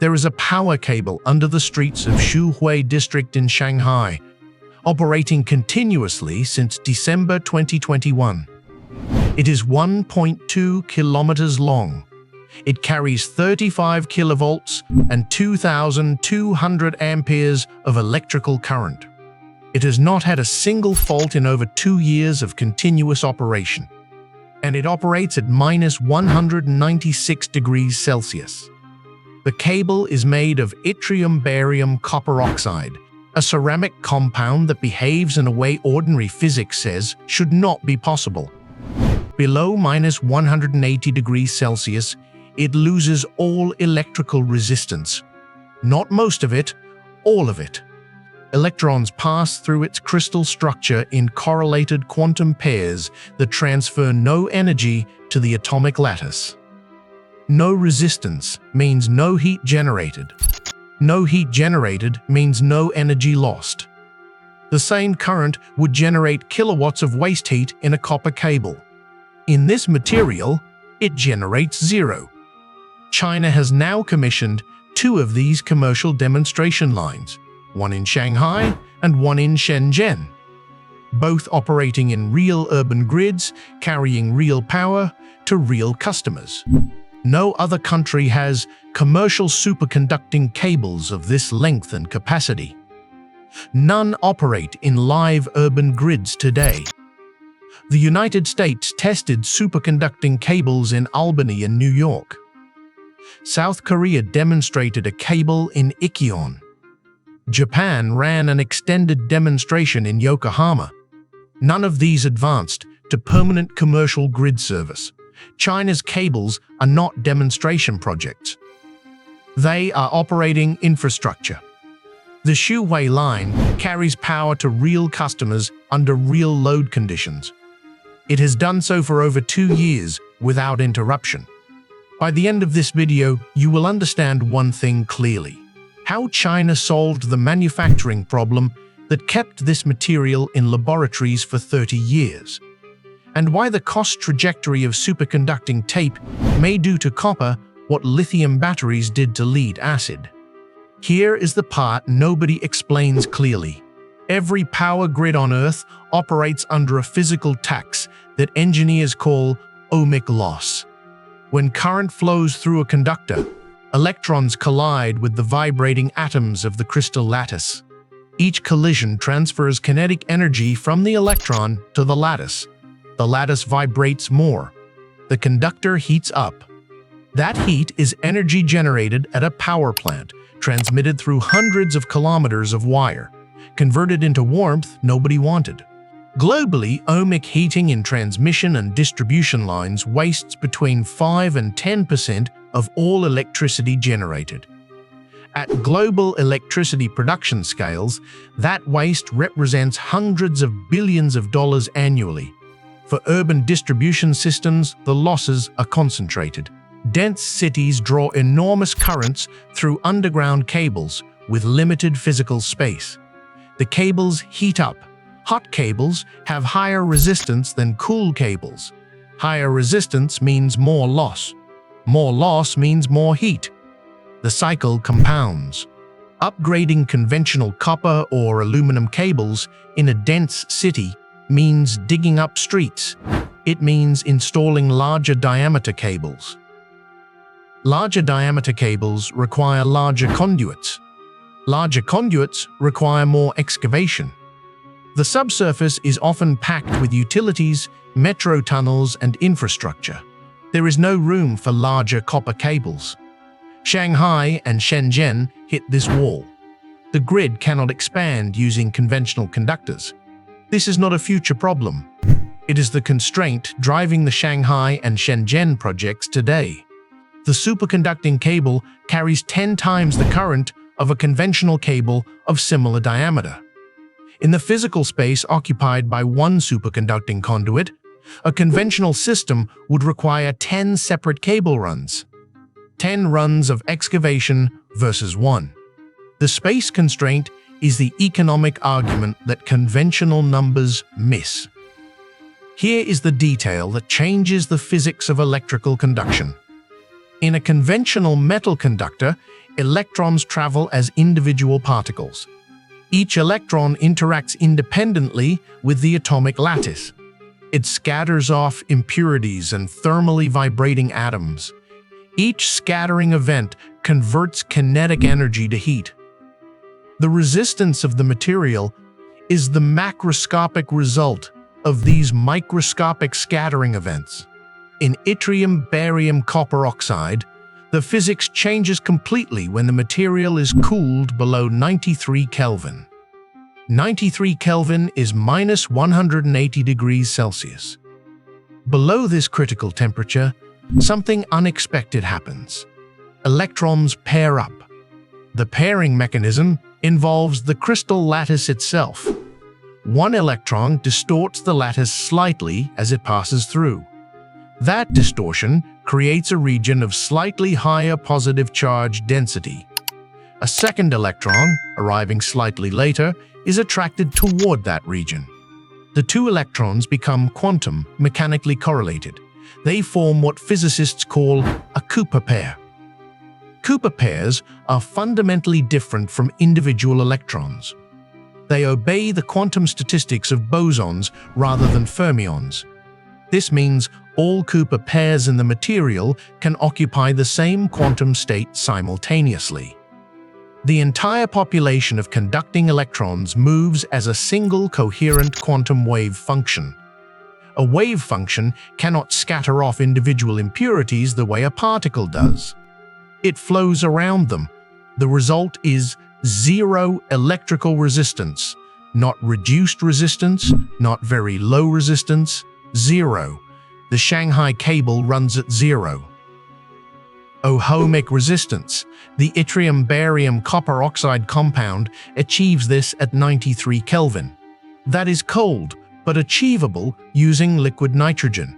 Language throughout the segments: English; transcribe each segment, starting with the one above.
There is a power cable under the streets of Shanghai district in Shanghai, operating continuously since December 2021. It is 1.2 kilometers long. It carries 35 kilovolts and 2,200 amperes of electrical current. It has not had a single fault in over 2 years of continuous operation, and it operates at -196 degrees Celsius. The cable is made of yttrium-barium copper oxide, a ceramic compound that behaves in a way ordinary physics says should not be possible. Below -180 degrees Celsius, it loses all electrical resistance. Not most of it, all of it. Electrons pass through its crystal structure in correlated quantum pairs that transfer no energy to the atomic lattice. No resistance means no heat generated. No heat generated means no energy lost. The same current would generate kilowatts of waste heat in a copper cable. In this material, it generates zero. China has now commissioned 2 of these commercial demonstration lines, one in Shanghai and one in Shenzhen, both operating in real urban grids, carrying real power to real customers. No other country has commercial superconducting cables of this length and capacity. None operate in live urban grids today. The United States tested superconducting cables in Albany and New York. South Korea demonstrated a cable in Incheon. Japan ran an extended demonstration in Yokohama. None of these advanced to permanent commercial grid service. China's cables are not demonstration projects. They are operating infrastructure. The Shanghai line carries power to real customers under real load conditions. It has done so for over 2 years without interruption. By the end of this video, you will understand one thing clearly: how China solved the manufacturing problem that kept this material in laboratories for 30 years, and why the cost trajectory of superconducting tape may do to copper what lithium batteries did to lead acid. Here is the part nobody explains clearly. Every power grid on Earth operates under a physical tax that engineers call ohmic loss. When current flows through a conductor, electrons collide with the vibrating atoms of the crystal lattice. Each collision transfers kinetic energy from the electron to the lattice. The lattice vibrates more. The conductor heats up. That heat is energy generated at a power plant, transmitted through hundreds of kilometers of wire, converted into warmth nobody wanted. Globally, ohmic heating in transmission and distribution lines wastes between 5 and 10% of all electricity generated. At global electricity production scales, that waste represents hundreds of billions of dollars annually. For urban distribution systems, the losses are concentrated. Dense cities draw enormous currents through underground cables with limited physical space. The cables heat up. Hot cables have higher resistance than cool cables. Higher resistance means more loss. More loss means more heat. The cycle compounds. Upgrading conventional copper or aluminum cables in a dense city means digging up streets. It means installing larger diameter cables. Larger diameter cables require larger conduits. Larger conduits require more excavation. The subsurface is often packed with utilities, metro tunnels, and infrastructure. There is no room for larger copper cables. Shanghai and Shenzhen hit this wall. The grid cannot expand using conventional conductors. This is not a future problem. It is the constraint driving the Shanghai and Shenzhen projects today. The superconducting cable carries 10 times the current of a conventional cable of similar diameter. In the physical space occupied by one superconducting conduit, a conventional system would require 10 separate cable runs. 10 runs of excavation versus 1. The space constraint is the economic argument that conventional numbers miss. Here is the detail that changes the physics of electrical conduction. In a conventional metal conductor, electrons travel as individual particles. Each electron interacts independently with the atomic lattice. It scatters off impurities and thermally vibrating atoms. Each scattering event converts kinetic energy to heat. The resistance of the material is the macroscopic result of these microscopic scattering events. In yttrium, barium, copper oxide, the physics changes completely when the material is cooled below 93 Kelvin. 93 Kelvin is minus 180 degrees Celsius. Below this critical temperature, something unexpected happens. Electrons pair up. The pairing mechanism involves the crystal lattice itself. One electron distorts the lattice slightly as it passes through. That distortion creates a region of slightly higher positive charge density. A second electron, arriving slightly later, is attracted toward that region. The two electrons become quantum mechanically correlated. They form what physicists call a Cooper pair. Cooper pairs are fundamentally different from individual electrons. They obey the quantum statistics of bosons rather than fermions. This means all Cooper pairs in the material can occupy the same quantum state simultaneously. The entire population of conducting electrons moves as a single coherent quantum wave function. A wave function cannot scatter off individual impurities the way a particle does. It flows around them. The result is zero electrical resistance, not reduced resistance, not very low resistance, zero. The Shanghai cable runs at zero. Ohmic resistance, the yttrium-barium-copper oxide compound, achieves this at 93 Kelvin. That is cold, but achievable using liquid nitrogen.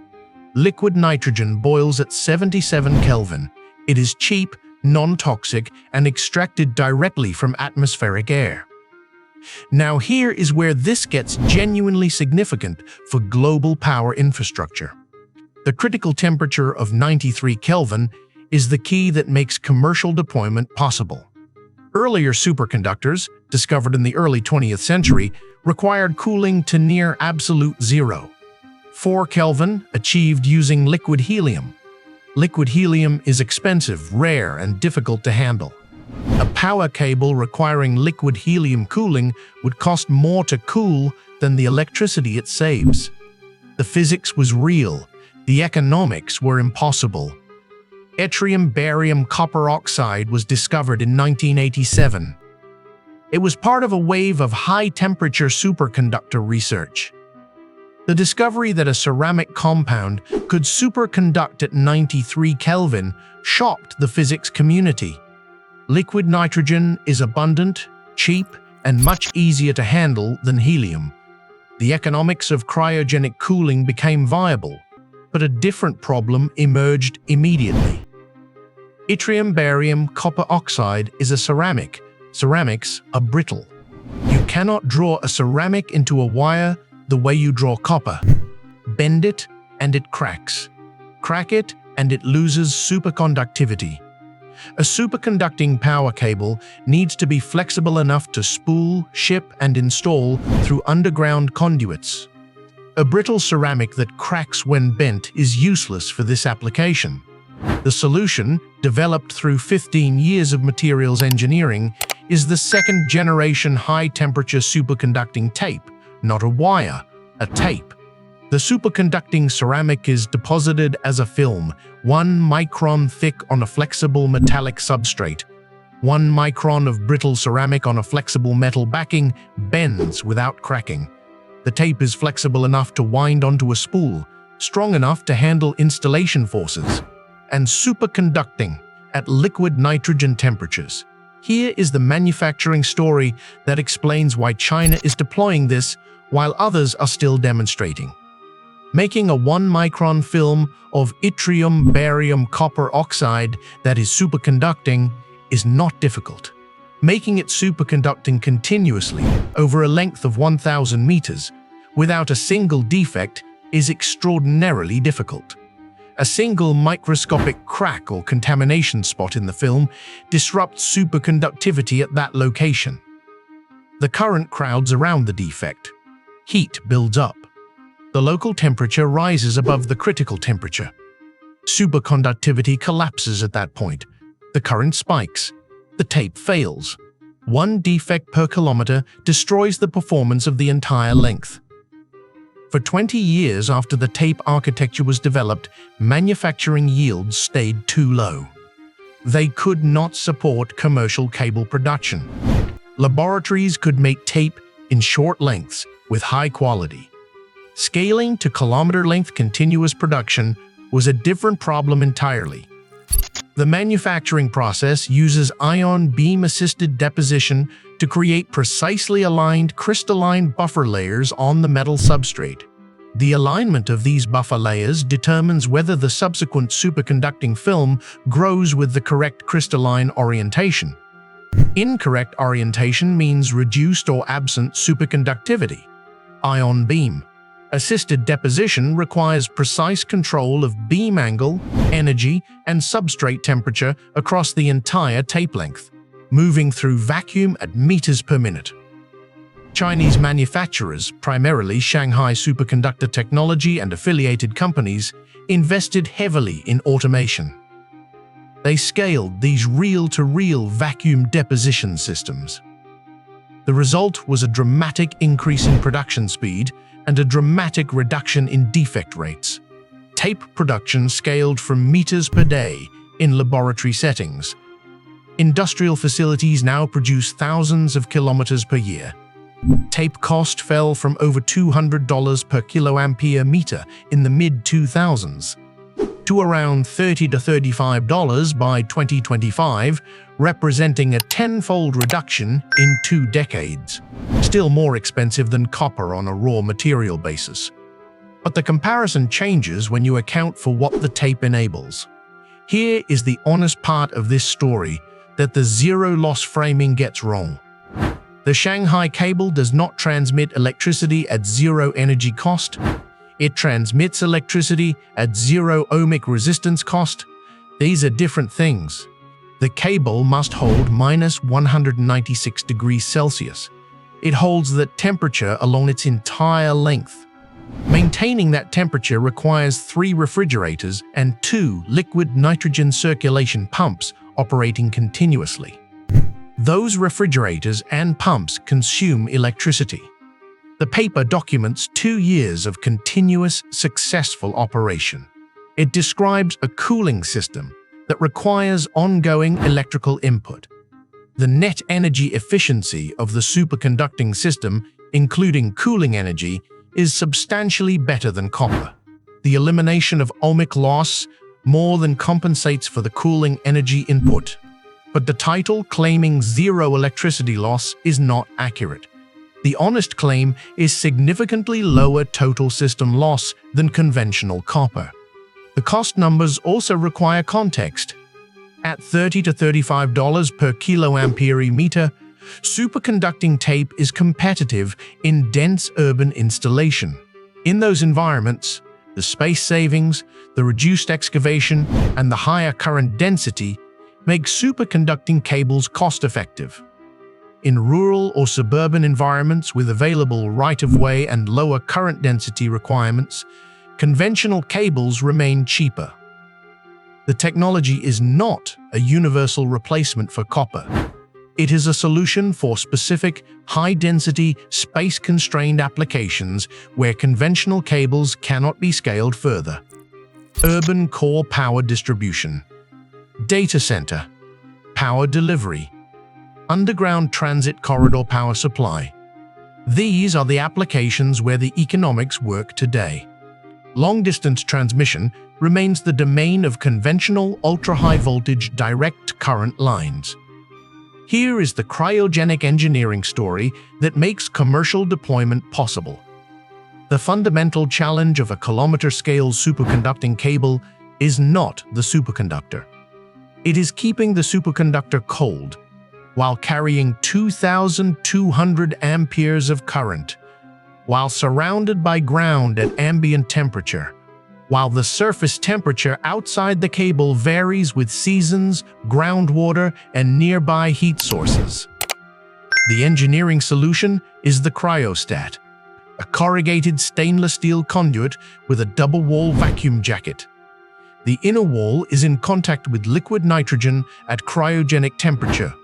Liquid nitrogen boils at 77 Kelvin. It is cheap, non-toxic, and extracted directly from atmospheric air. Now here is where this gets genuinely significant for global power infrastructure. The critical temperature of 93 Kelvin is the key that makes commercial deployment possible. Earlier superconductors, discovered in the early 20th century, required cooling to near absolute zero. 4 Kelvin, achieved using liquid helium. Liquid helium is expensive, rare, and difficult to handle. A power cable requiring liquid helium cooling would cost more to cool than the electricity it saves. The physics was real. The economics were impossible. Yttrium-barium-copper oxide was discovered in 1987. It was part of a wave of high-temperature superconductor research. The discovery that a ceramic compound could superconduct at 93 Kelvin shocked the physics community. Liquid nitrogen is abundant, cheap, and much easier to handle than helium. The economics of cryogenic cooling became viable, but a different problem emerged immediately. Yttrium-barium-copper oxide is a ceramic. Ceramics are brittle. You cannot draw a ceramic into a wire the way you draw copper. Bend it, and it cracks. Crack it, and it loses superconductivity. A superconducting power cable needs to be flexible enough to spool, ship, and install through underground conduits. A brittle ceramic that cracks when bent is useless for this application. The solution, developed through 15 years of materials engineering, is the second-generation high-temperature superconducting tape, not a wire, a tape. The superconducting ceramic is deposited as a film, 1 micron thick on a flexible metallic substrate. 1 micron of brittle ceramic on a flexible metal backing bends without cracking. The tape is flexible enough to wind onto a spool, strong enough to handle installation forces, and superconducting at liquid nitrogen temperatures. Here is the manufacturing story that explains why China is deploying this while others are still demonstrating. Making a 1-micron film of yttrium-barium-copper oxide that is superconducting is not difficult. Making it superconducting continuously over a length of 1,000 meters without a single defect is extraordinarily difficult. A single microscopic crack or contamination spot in the film disrupts superconductivity at that location. The current crowds around the defect. Heat builds up. The local temperature rises above the critical temperature. Superconductivity collapses at that point. The current spikes. The tape fails. One defect per kilometer destroys the performance of the entire length. For 20 years after the tape architecture was developed, manufacturing yields stayed too low. They could not support commercial cable production. Laboratories could make tape in short lengths with high quality. Scaling to kilometer-length continuous production was a different problem entirely. The manufacturing process uses ion beam-assisted deposition to create precisely aligned crystalline buffer layers on the metal substrate. The alignment of these buffer layers determines whether the subsequent superconducting film grows with the correct crystalline orientation. Incorrect orientation means reduced or absent superconductivity. Ion beam assisted deposition requires precise control of beam angle, energy, and substrate temperature across the entire tape length, moving through vacuum at meters per minute. Chinese manufacturers, primarily Shanghai Superconductor Technology and affiliated companies, invested heavily in automation. They scaled these reel-to-reel vacuum deposition systems. The result was a dramatic increase in production speed and a dramatic reduction in defect rates. Tape production scaled from meters per day in laboratory settings. Industrial facilities now produce thousands of kilometers per year. Tape cost fell from over $200 per kiloampere meter in the mid-2000s to around $30 to $35 by 2025, representing a tenfold reduction in 2 decades. Still more expensive than copper on a raw material basis. But the comparison changes when you account for what the tape enables. Here is the honest part of this story that the zero-loss framing gets wrong. The Shanghai cable does not transmit electricity at zero energy cost. It transmits electricity at zero ohmic resistance cost. These are different things. The cable must hold minus 196 degrees Celsius. It holds that temperature along its entire length. Maintaining that temperature requires 3 refrigerators and 2 liquid nitrogen circulation pumps operating continuously. Those refrigerators and pumps consume electricity. The paper documents 2 years of continuous, successful operation. It describes a cooling system that requires ongoing electrical input. The net energy efficiency of the superconducting system, including cooling energy, is substantially better than copper. The elimination of ohmic loss more than compensates for the cooling energy input. But the title claiming zero electricity loss is not accurate. The honest claim is significantly lower total system loss than conventional copper. The cost numbers also require context. At $30 to $35 per kiloampere meter, superconducting tape is competitive in dense urban installation. In those environments, the space savings, the reduced excavation, and the higher current density make superconducting cables cost-effective. In rural or suburban environments with available right-of-way and lower current density requirements, conventional cables remain cheaper. The technology is not a universal replacement for copper. It is a solution for specific, high-density, space-constrained applications where conventional cables cannot be scaled further. Urban core power distribution. Data center. Power delivery. Underground transit corridor power supply. These are the applications where the economics work today. Long-distance transmission remains the domain of conventional ultra-high voltage direct current lines. Here is the cryogenic engineering story that makes commercial deployment possible. The fundamental challenge of a kilometer-scale superconducting cable is not the superconductor. It is keeping the superconductor cold while carrying 2,200 amperes of current, while surrounded by ground at ambient temperature. while the surface temperature outside the cable varies with seasons, groundwater, and nearby heat sources. The engineering solution is the cryostat, a corrugated stainless steel conduit with a double-wall vacuum jacket. The inner wall is in contact with liquid nitrogen at cryogenic temperature.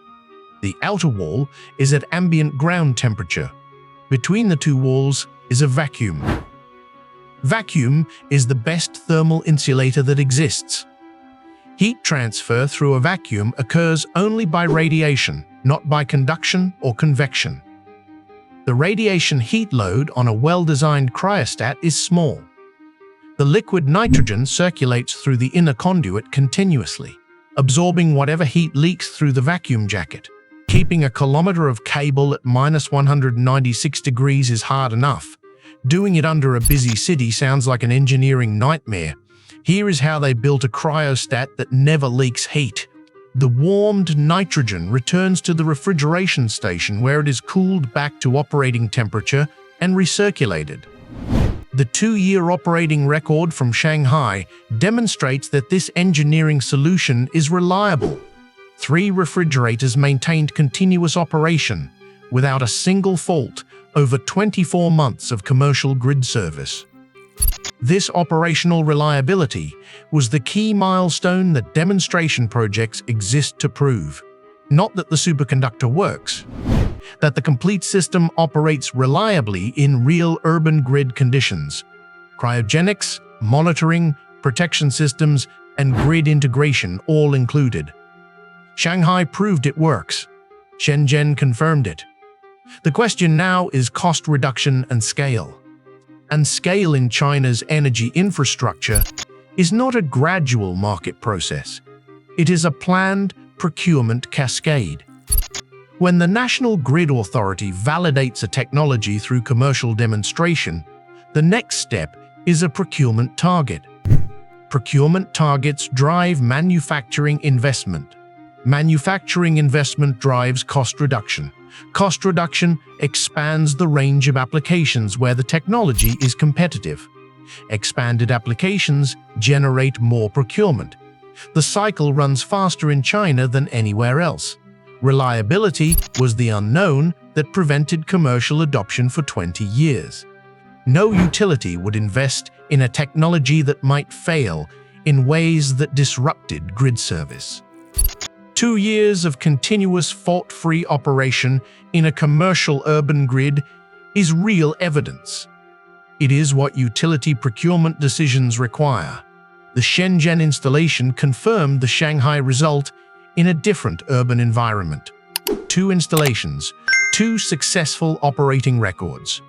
The outer wall is at ambient ground temperature. Between the two walls is a vacuum. Vacuum is the best thermal insulator that exists. Heat transfer through a vacuum occurs only by radiation, not by conduction or convection. The radiation heat load on a well-designed cryostat is small. The liquid nitrogen circulates through the inner conduit continuously, absorbing whatever heat leaks through the vacuum jacket. Keeping a kilometer of cable at -196 degrees is hard enough. Doing it under a busy city sounds like an engineering nightmare. Here is how they built a cryostat that never leaks heat. The warmed nitrogen returns to the refrigeration station where it is cooled back to operating temperature and recirculated. The 2-year operating record from Shanghai demonstrates that this engineering solution is reliable. 3 refrigerators maintained continuous operation without a single fault over 24 months of commercial grid service. This operational reliability was the key milestone that demonstration projects exist to prove. Not that the superconductor works, that the complete system operates reliably in real urban grid conditions. Cryogenics, monitoring, protection systems, and grid integration all included. Shanghai proved it works. Shenzhen confirmed it. The question now is cost reduction and scale. And scale in China's energy infrastructure is not a gradual market process. It is a planned procurement cascade. When the National Grid Authority validates a technology through commercial demonstration, the next step is a procurement target. Procurement targets drive manufacturing investment. Manufacturing investment drives cost reduction. Cost reduction expands the range of applications where the technology is competitive. Expanded applications generate more procurement. The cycle runs faster in China than anywhere else. Reliability was the unknown that prevented commercial adoption for 20 years. No utility would invest in a technology that might fail in ways that disrupted grid service. 2 years of continuous fault-free operation in a commercial urban grid is real evidence. It is what utility procurement decisions require. The Shenzhen installation confirmed the Shanghai result in a different urban environment. 2 installations, 2 successful operating records.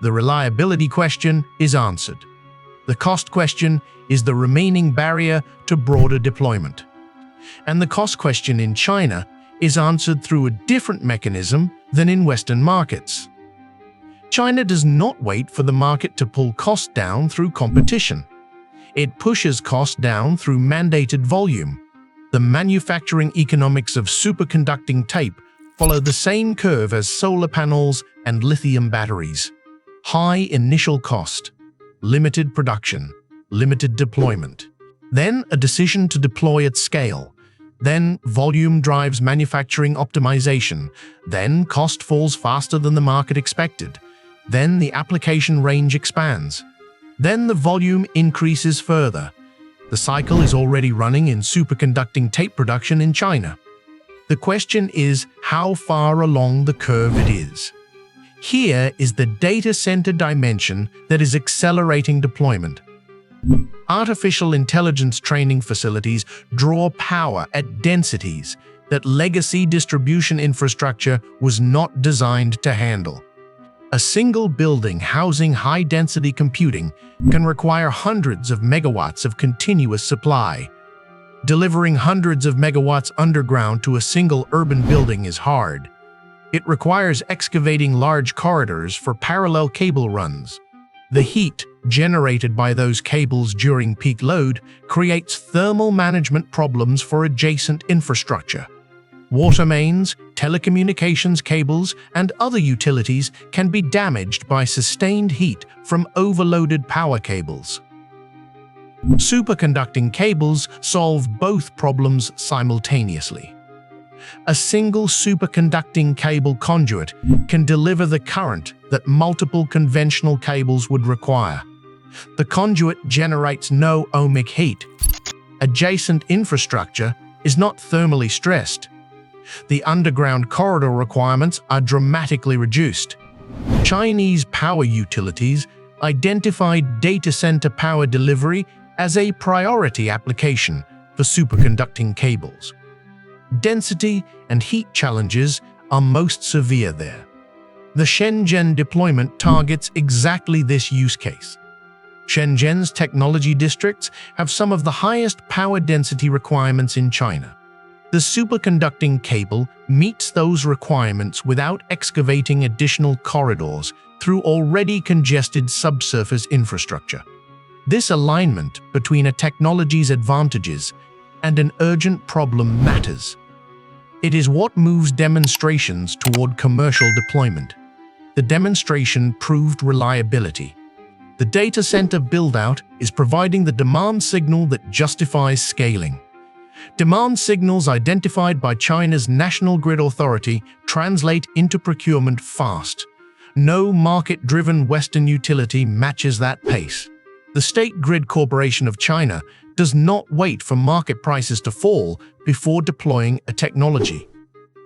The reliability question is answered. The cost question is the remaining barrier to broader deployment. And the cost question in China is answered through a different mechanism than in Western markets. China does not wait for the market to pull costs down through competition. It pushes costs down through mandated volume. The manufacturing economics of superconducting tape follow the same curve as solar panels and lithium batteries. High initial cost, limited production, limited deployment. Then a decision to deploy at scale. Then volume drives manufacturing optimization. Then cost falls faster than the market expected. Then the application range expands. Then the volume increases further. The cycle is already running in superconducting tape production in China. The question is how far along the curve it is. Here is the data center dimension that is accelerating deployment. Artificial intelligence training facilities draw power at densities that legacy distribution infrastructure was not designed to handle. A single building housing high-density computing can require hundreds of megawatts of continuous supply. Delivering hundreds of megawatts underground to a single urban building is hard. It requires excavating large corridors for parallel cable runs. The heat generated by those cables during peak load creates thermal management problems for adjacent infrastructure. Water mains, telecommunications cables, and other utilities can be damaged by sustained heat from overloaded power cables. Superconducting cables solve both problems simultaneously. A single superconducting cable conduit can deliver the current that multiple conventional cables would require. The conduit generates no ohmic heat. Adjacent infrastructure is not thermally stressed. The underground corridor requirements are dramatically reduced. Chinese power utilities identified data center power delivery as a priority application for superconducting cables. Density and heat challenges are most severe there. The Shenzhen deployment targets exactly this use case. Shenzhen's technology districts have some of the highest power density requirements in China. The superconducting cable meets those requirements without excavating additional corridors through already congested subsurface infrastructure. This alignment between a technology's advantages and an urgent problem matters. It is what moves demonstrations toward commercial deployment. The demonstration proved reliability. The data center build-out is providing the demand signal that justifies scaling. Demand signals identified by China's National Grid Authority translate into procurement fast. No market-driven Western utility matches that pace. The State Grid Corporation of China does not wait for market prices to fall before deploying a technology.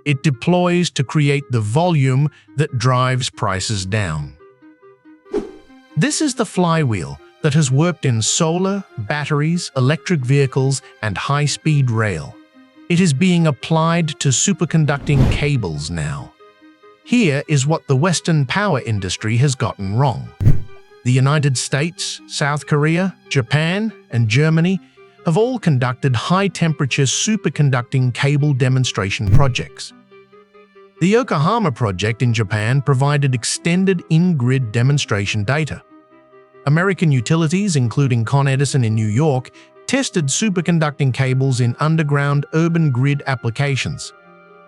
It deploys to create the volume that drives prices down. This is the flywheel that has worked in solar, batteries, electric vehicles, and high-speed rail. It is being applied to superconducting cables now. Here is what the Western power industry has gotten wrong. The United States, South Korea, Japan, and Germany have all conducted high-temperature superconducting cable demonstration projects. The Yokohama project in Japan provided extended in-grid demonstration data. American utilities, including Con Edison in New York, tested superconducting cables in underground urban grid applications.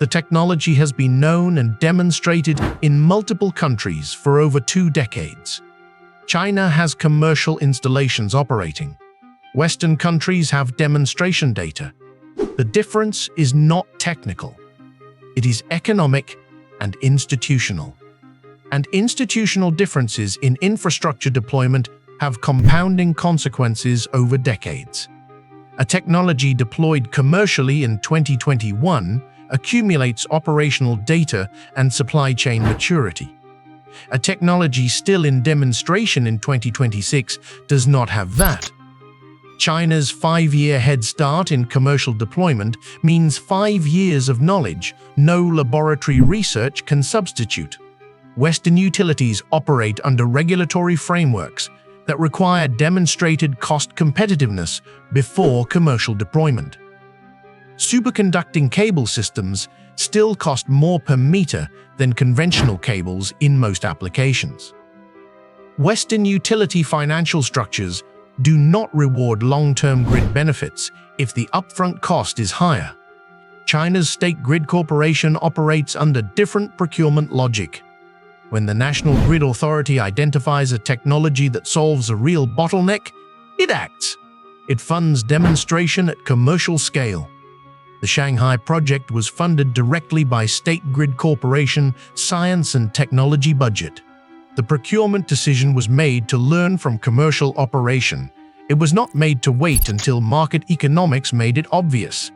The technology has been known and demonstrated in multiple countries for over 2 decades. China has commercial installations operating. Western countries have demonstration data. The difference is not technical. It is economic and institutional. And institutional differences in infrastructure deployment have compounding consequences over decades. A technology deployed commercially in 2021 accumulates operational data and supply chain maturity. A technology still in demonstration in 2026 does not have that. China's 5-year head start in commercial deployment means 5 years of knowledge no laboratory research can substitute. Western utilities operate under regulatory frameworks that require demonstrated cost competitiveness before commercial deployment. Superconducting cable systems still cost more per meter than conventional cables in most applications. Western utility financial structures do not reward long-term grid benefits if the upfront cost is higher. China's State Grid Corporation operates under different procurement logic. When the National Grid Authority identifies a technology that solves a real bottleneck, it acts. It funds demonstration at commercial scale. The Shanghai project was funded directly by State Grid Corporation science and technology budget. The procurement decision was made to learn from commercial operation. It was not made to wait until market economics made it obvious.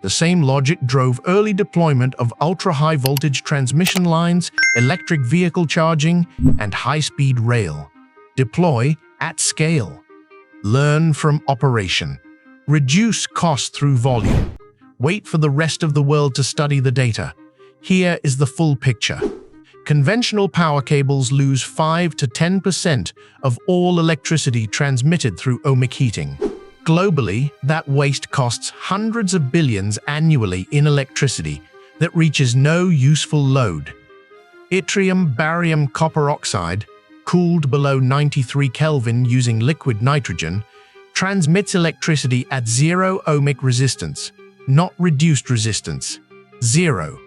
The same logic drove early deployment of ultra-high voltage transmission lines, electric vehicle charging, and high-speed rail. Deploy at scale. Learn from operation. Reduce cost through volume. Wait for the rest of the world to study the data. Here is the full picture. Conventional power cables lose 5 to 10% of all electricity transmitted through ohmic heating. Globally, that waste costs hundreds of billions annually in electricity that reaches no useful load. Yttrium barium copper oxide, cooled below 93 Kelvin using liquid nitrogen, transmits electricity at 0 ohmic resistance, not reduced resistance. 0.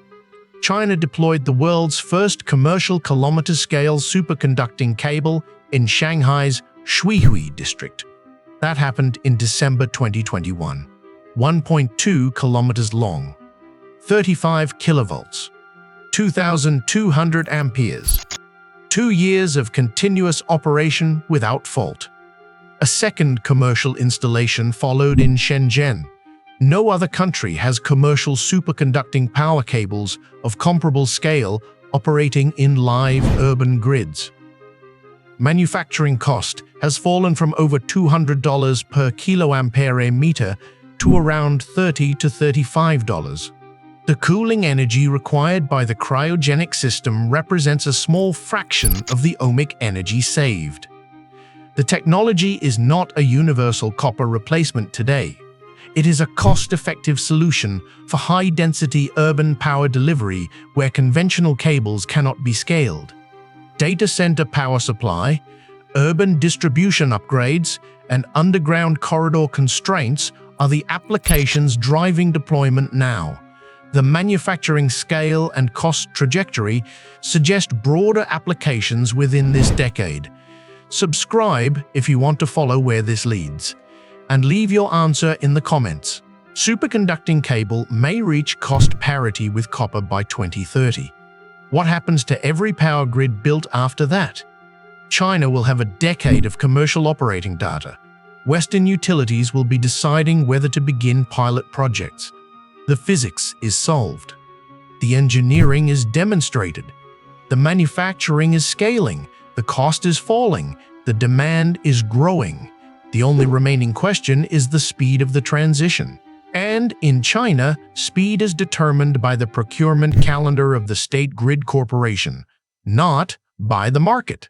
China deployed the world's first commercial kilometer-scale superconducting cable in Shanghai's Shuihui district. That happened in December 2021. 1.2 kilometers long, 35 kilovolts, 2,200 amperes. 2 years of continuous operation without fault. A second commercial installation followed in Shenzhen. No other country has commercial superconducting power cables of comparable scale operating in live urban grids. Manufacturing cost has fallen from over $200 per kiloampere meter to around $30 to $35. The cooling energy required by the cryogenic system represents a small fraction of the ohmic energy saved. The technology is not a universal copper replacement today. It is a cost-effective solution for high-density urban power delivery where conventional cables cannot be scaled. Data center power supply, urban distribution upgrades, and underground corridor constraints are the applications driving deployment now. The manufacturing scale and cost trajectory suggest broader applications within this decade. Subscribe if you want to follow where this leads, and leave your answer in the comments. Superconducting cable may reach cost parity with copper by 2030. What happens to every power grid built after that? China will have a decade of commercial operating data. Western utilities will be deciding whether to begin pilot projects. The physics is solved. The engineering is demonstrated. The manufacturing is scaling. The cost is falling. The demand is growing. The only remaining question is the speed of the transition. And in China, speed is determined by the procurement calendar of the State Grid Corporation, not by the market.